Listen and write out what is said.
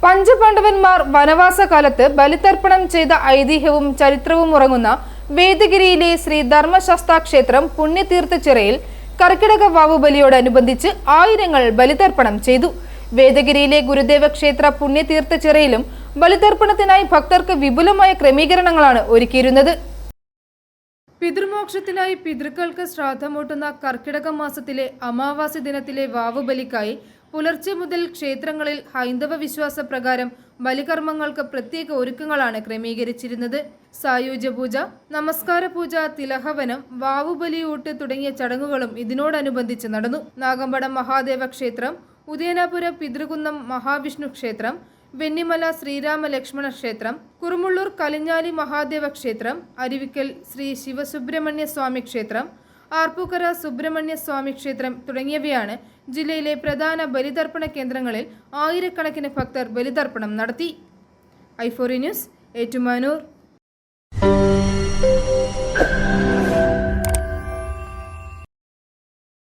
പഞ്ചപാണ്ഡവന്മാർ വനവാസകാലത്ത് ബലിതർപ്പണം ചെയ്ത ഐതിഹ്യവും ചരിത്രവും ഉറങ്ങുന്ന വേദഗിരിയിലെ ശ്രീ ധർമ്മശാസ്താ ക്ഷേത്രം പുണ്യതീർത്ഥച്ചിറയിൽ കർക്കിടക വാവുബലിയോടനുബന്ധിച്ച് ആയിരങ്ങൾ ബലിതർപ്പണം ചെയ്തു. വേദഗിരിയിലെ ഗുരുദേവ ക്ഷേത്ര പുണ്യതീർത്ഥച്ചിറയിലും ബലിതർപ്പണത്തിനായി ഭക്തർക്ക് വിപുലമായ ക്രമീകരണങ്ങളാണ് ഒരുക്കിയിരുന്നത്. പിതൃമോക്ഷത്തിനായി പിതൃക്കൾക്ക് ശ്രാദ്ധമൂട്ടുന്ന കർക്കിടക മാസത്തിലെ അമാവാസി ദിനത്തിലെ വാവുബലിക്കായി പുലർച്ചെ മുതൽ ക്ഷേത്രങ്ങളിൽ ഹൈന്ദവ വിശ്വാസ പ്രകാരം ബലികർമ്മങ്ങൾക്ക് പ്രത്യേക ഒരുക്കങ്ങളാണ് ക്രമീകരിച്ചിരുന്നത്. സായുജ്യ പൂജ, നമസ്കാര പൂജ, തിലഹവനം, വാവുബലിയൂട്ട് തുടങ്ങിയ ചടങ്ങുകളും ഇതിനോടനുബന്ധിച്ച് നടന്നു. നാഗമ്പടം മഹാദേവ ക്ഷേത്രം, ഉദയനാപുരം പിതൃകുന്നം മഹാവിഷ്ണു ക്ഷേത്രം, വെന്നിമല ശ്രീരാമ ലക്ഷ്മണ ക്ഷേത്രം, കുറുമുള്ളൂർ കലിഞ്ഞാലി മഹാദേവ ക്ഷേത്രം, അരുവിക്കൽ ശ്രീ ശിവസുബ്രഹ്മണ്യ സ്വാമി ക്ഷേത്രം, ആർപ്പൂക്കര സുബ്രഹ്മണ്യ സ്വാമി ക്ഷേത്രം തുടങ്ങിയവയാണ് ജില്ലയിലെ പ്രധാന ബലിതർപ്പണ കേന്ദ്രങ്ങളിൽ ആയിരക്കണക്കിന് ഭക്തർ ബലിതർപ്പണം നടത്തി. ഐ4 ന്യൂസ്, ഏറ്റുമാനൂർ.